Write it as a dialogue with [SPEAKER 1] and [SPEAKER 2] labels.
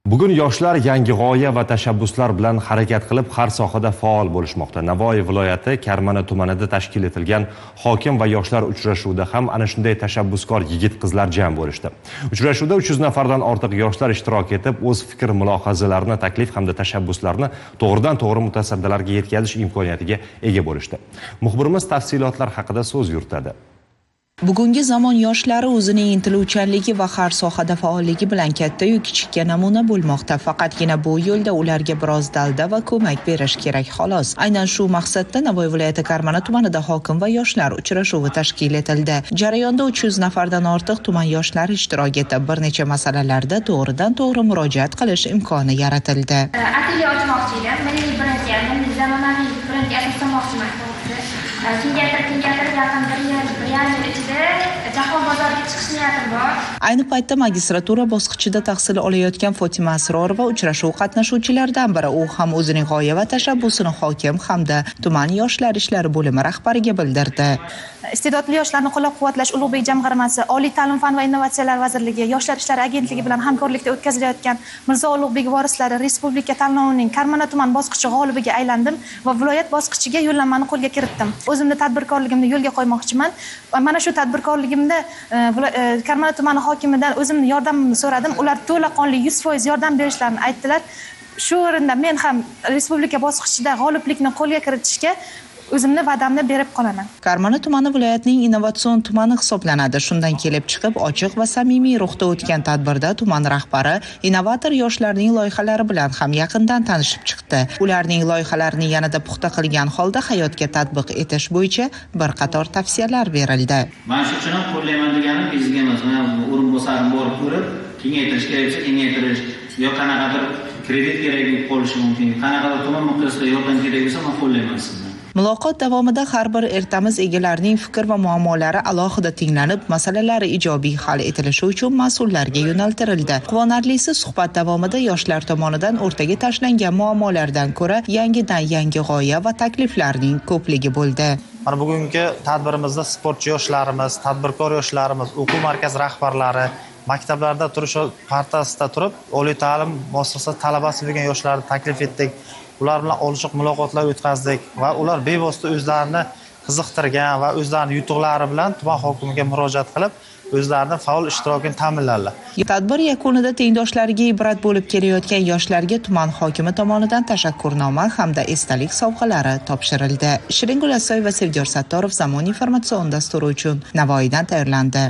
[SPEAKER 1] Bugun yoshlar yangi g'oya va tashabbuslar bilan harakat qilib, har sohada faol bo'lishmoqda. Navoiy viloyati Karmana tumanida tashkil etilgan hokim va yoshlar uchrashuvida ham ana shunday tashabbuskor yigit-qizlar jam bo'lishdi. Uchrashuvda 300 nafardan ortiq yoshlar ishtirok etib, o'z fikr mulohazalarini, taklif hamda tashabbuslarini to'g'ridan-to'g'ri mutasaddilarga yetkazish imkoniyatiga ega bo'lishdi. Muxbirimiz tafsilotlar haqida so'z yuritadi.
[SPEAKER 2] Bugungi zamon yoshlari o'zining intiluvchanligi va har sohada faolligi bilan katta-yu kichikka namuna bo'lmoqda. Faqatgina bu yo'lda ularga biroz dalda va ko'mak berish kerak xolos. Aynan shu maqsadda Navoiy viloyati Karmana tumanida hokim va yoshlar uchrashuvi tashkil etildi. Jarayonda 300 nafardan ortiq tuman yoshlari ishtirok etib, bir necha masalalarda to'g'ridan-to'g'ri murojaat qilish imkoni yaratildi.
[SPEAKER 3] Atelye ochmoqchi edim. Milliy brendga, milliy zamonaviy brendga asoslamoqchiman. Kengaytirib yaqin bir yil ichida jahon bozoriga chiqish niyatim bor.
[SPEAKER 2] Ayni paytda magistratura bosqichida tahsil olayotgan Fotima Asrorova uchrashuv qatnashuvchilaridan biri. U ham o'zining g'oya va tashabbusini hokim hamda tuman yoshlar ishlari bo'limi rahbariga bildirdi.
[SPEAKER 4] Iste'dodli yoshlarni qo'llab-quvvatlash Ulug'bek jamg'armasi, Oliy ta'lim fan va innovatsiyalar vazirligi, Yoshlar ishlari agentligi bilan hamkorlikda o'tkazilayotgan Mirzo Ulug'bek vorislari respublika tanlovining Karmana tuman bosqichi g'olibiga aylandim va viloyat bosqichiga yo'llanmani qo'lga kiritdim. O'zimni tadbirkorligimni yo'lga qo'ymoqchiman. Mana shu tadbirkorligimda Karmana tumani hokimidan o'zimni yordamimni so'radim. Ular to'laqonli 100% yordam berishlarini aytdilar. Shu o'rinda men ham respublika bosqichida g'oliblikni qo'lga kiritishga o'zimni va'damni berib qolaman.
[SPEAKER 2] Karmana tumani viloyatning innovatsion tumani hisoblanadi. Shundan kelib chiqib, ochiq va samimiy ruhda o'tgan tadbirda tuman rahbari innovator yoshlarning loyihalari bilan ham yaqindan tanishib chiqdi. Ularning loyihalarini yanada puxta qilgan holda hayotga tatbiq etish bo'yicha bir qator tavsiyalar berildi.
[SPEAKER 5] Men shu uchun ham qo'llayman deganim bizga emas. Men o'rinbosarim borib ko'rib, kengaytirish kerak bo'lsa kengaytirish, yo qanaqadir kredit kerak bo'lib qolishi mumkin. Qanaqadir tuman miqyosida yordam kerak bo'lsa men qo'llayman sizni.
[SPEAKER 2] Muloqot davomida har bir ertamiz egalarining fikr va muammolari alohida tinglanib, masalalari ijobiy hal etilishi uchun mas'ullarga yo'naltirildi. Quvonarlisi, suhbat davomida yoshlar tomonidan o'rtaga tashlangan muammolardan ko'ra yangi g'oya va takliflarning ko'pligi bo'ldi.
[SPEAKER 6] Mana bugungi tadbirimizda sportchi yoshlarimiz, tadbirkor yoshlarimiz, o'quv markaz rahbarlari, maktablarda turish partasida turib, oliy ta'lim muassasasi talabasi bo'lgan yoshlarni taklif etdik. Ular bilan ochiq muloqotlar o'tkazdik va ular bevosita o'zlarini qiziqtirgan va o'zlarining yutuqlari bilan tuman hokimiga murojaat qilib, o'zlarining faol ishtirokini ta'minladilar.
[SPEAKER 2] Tadbir yakunida tengdoshlariga ibrat bo'lib kelayotgan yoshlarga tuman hokimi tomonidan tashakkurnoma hamda esdalik sovg'alari topshirildi. Shirin Gulasoy va Sevgor Sattorov Zamon informatsion dasturi uchun Navoiydan tayyorlandi.